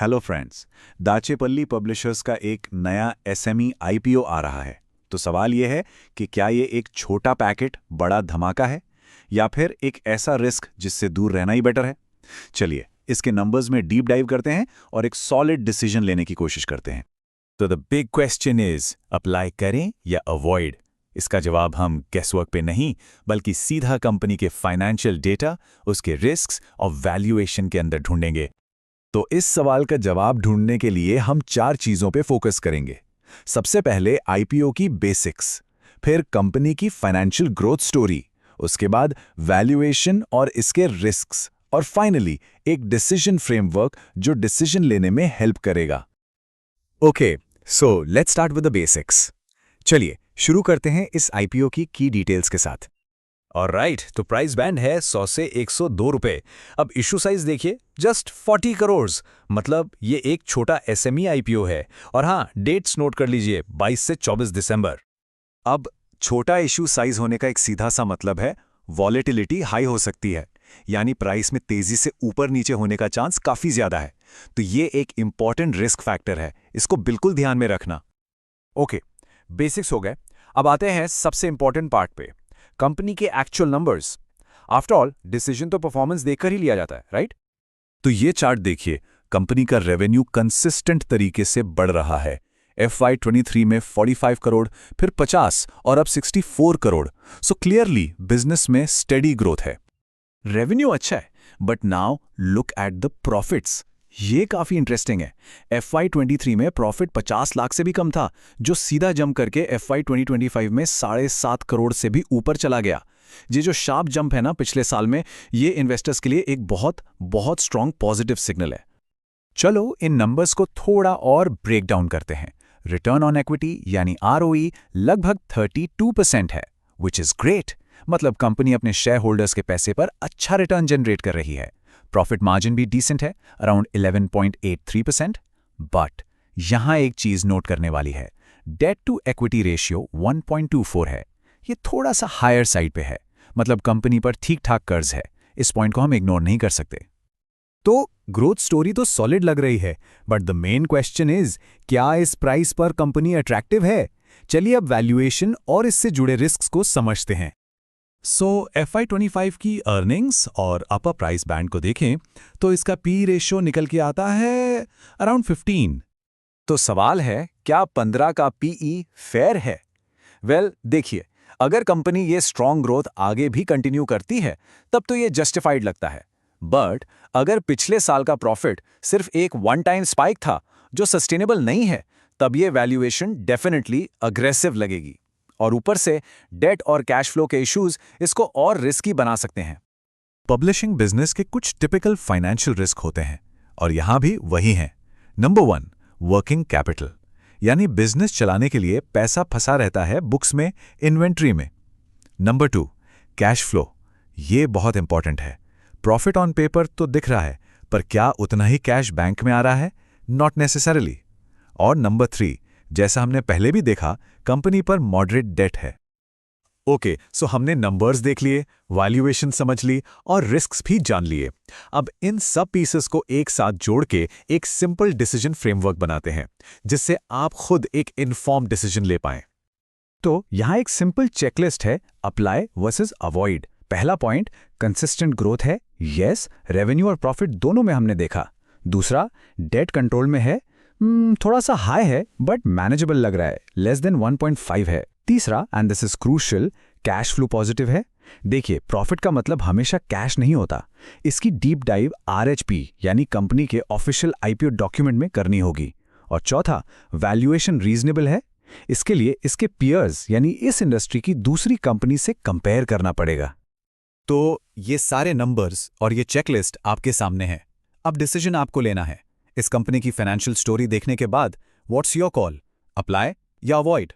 Hello friends. Dachepalli publishers का एक नया एसएमई आईपीओ आ रहा है। तो सवाल यह है कि क्या ये एक छोटा पैकेट बड़ा धमाका है या फिर एक ऐसा रिस्क जिससे दूर रहना ही बेटर है। चलिए इसके नंबर्स में डीप डाइव करते हैं और एक सॉलिड डिसीजन लेने की कोशिश करते हैं। तो the big question is apply करें या अवॉइड। इसका जवाब हम गेसवर्क पे नहीं बल्कि सीधा कंपनी के फाइनेंशियल डेटा, उसके रिस्क्स और वैल्यूएशन के अंदर ढूंढेंगे। तो इस सवाल का जवाब ढूंढने के लिए हम 4 चीजों पे फोकस करेंगे। सबसे पहले आईपीओ की बेसिक्स, फिर कंपनी की फाइनेंशियल ग्रोथ स्टोरी, उसके बाद वैल्यूएशन और इसके रिस्क्स, और फाइनली एक डिसीजन फ्रेमवर्क जो डिसीजन लेने में हेल्प करेगा। Okay, so let's start with the basics. चलिए शुरू करते हैं इस आईपीओ की डिटेल्स के साथ। ऑलराइट, तो प्राइस बैंड है 100 से 102 रुपए। अब इशू साइज देखिए, जस्ट 40 करोड़, मतलब ये एक छोटा एसएमई आईपीओ है। और हाँ, डेट्स नोट कर लीजिए, 22 से 24 दिसंबर। अब छोटा इशू साइज होने का एक सीधा सा मतलब है वॉलेटिलिटी हाई हो सकती है, यानी प्राइस में तेजी से ऊपर नीचे होने का चांस काफी ज्यादा है। तो ये एक इंपॉर्टेंट रिस्क फैक्टर है, इसको बिल्कुल ध्यान में रखना। ओके, बेसिक्स हो गए। अब आते हैं सबसे इंपॉर्टेंट पार्ट पे, कंपनी के actual numbers. After all decision तो परफॉर्मेंस देखकर ही लिया जाता है, राइट? तो ये चार्ट देखिए, कंपनी का रेवेन्यू कंसिस्टेंट तरीके से बढ़ रहा है। FY23 में 45 करोड़, फिर 50 और अब 64 करोड़। सो क्लियरली बिजनेस में स्टेडी ग्रोथ है। रेवेन्यू अच्छा है, but now look at the profits. ये काफी इंटरेस्टिंग है। FY23 में प्रॉफिट 50 लाख से भी कम था, जो सीधा जंप करके FY 2025 में 7.5 करोड़ से भी ऊपर चला गया। ये जो शार्प जंप है ना पिछले साल में, ये इन्वेस्टर्स के लिए एक बहुत बहुत स्ट्रांग पॉजिटिव सिग्नल है। चलो इन नंबर्स को थोड़ा और ब्रेक डाउन करते हैं। रिटर्न ऑन इक्विटी यानी ROE लगभग 32% है, विच इज ग्रेट। मतलब कंपनी अपने शेयर होल्डर्स के पैसे पर अच्छा रिटर्न जनरेट कर रही है। प्रॉफिट मार्जिन भी डिसेंट है, अराउंड 11.83%। बट यहां एक चीज नोट करने वाली है, डेट टू इक्विटी रेशियो 1.24 है। ये थोड़ा सा हायर साइड पे है, मतलब कंपनी पर ठीक ठाक कर्ज है। इस पॉइंट को हम इग्नोर नहीं कर सकते। तो ग्रोथ स्टोरी तो सॉलिड लग रही है, but the main question is, क्या इस प्राइस पर कंपनी अट्रैक्टिव है? चलिए अब वैल्यूएशन और इससे जुड़े रिस्क्स को समझते हैं। सो FY25 की अर्निंग्स और अपर प्राइस बैंड को देखें तो इसका पी रेशियो निकल के आता है अराउंड 15। तो सवाल है, क्या 15 का पीई फेयर है? वेल, देखिए, अगर कंपनी ये स्ट्रॉन्ग ग्रोथ आगे भी कंटिन्यू करती है तब तो ये जस्टिफाइड लगता है। बट अगर पिछले साल का प्रॉफिट सिर्फ एक वन टाइम स्पाइक था जो सस्टेनेबल नहीं है, तब ये वैल्यूएशन डेफिनेटली अग्रेसिव लगेगी। और ऊपर से डेट और कैश फ्लो के इश्यूज इसको और रिस्की बना सकते हैं। पब्लिशिंग बिजनेस के कुछ टिपिकल फाइनेंशियल रिस्क होते हैं और यहां भी वही हैं। नंबर 1, वर्किंग कैपिटल, यानी बिजनेस चलाने के लिए पैसा फंसा रहता है बुक्स में, इन्वेंट्री में। Number 2, cash flow. ये बहुत इंपॉर्टेंट है। प्रॉफिट ऑन पेपर तो दिख रहा है, पर क्या उतना ही कैश बैंक में आ रहा है? Not necessarily. और नंबर 3, जैसा हमने पहले भी देखा, कंपनी पर मॉडरेट डेट है। ओके, सो हमने नंबर्स देख लिए, वैल्यूएशन समझ ली और रिस्क्स भी जान लिए। अब इन सब पीसेस को एक साथ जोड़ के एक सिंपल डिसीजन फ्रेमवर्क बनाते हैं, जिससे आप खुद एक इन्फॉर्म डिसीजन ले पाएं। तो यहां एक सिंपल चेकलिस्ट है, अप्लाई वर्सेस अवॉइड। पहला पॉइंट, कंसिस्टेंट ग्रोथ है, यस, रेवेन्यू और प्रॉफिट दोनों में हमने देखा। दूसरा, डेट कंट्रोल में है, थोड़ा सा हाई है बट मैनेजेबल लग रहा है, लेस देन 1.5 है। तीसरा, and this is crucial, cash flow positive है। देखिए, प्रॉफिट का मतलब हमेशा कैश नहीं होता। इसकी डीप डाइव RHP यानी कंपनी के ऑफिशियल आईपीओ डॉक्यूमेंट में करनी होगी। और चौथा, वैल्यूएशन रीजनेबल है। इसके लिए इसके पीयर्स यानी इस इंडस्ट्री की दूसरी कंपनी से कंपेयर करना पड़ेगा। तो ये सारे नंबर्स और ये चेकलिस्ट आपके सामने है। अब डिसीजन आपको लेना है। इस कंपनी की फाइनेंशियल स्टोरी देखने के बाद व्हाट्स योर कॉल, अप्लाई या अवॉइड?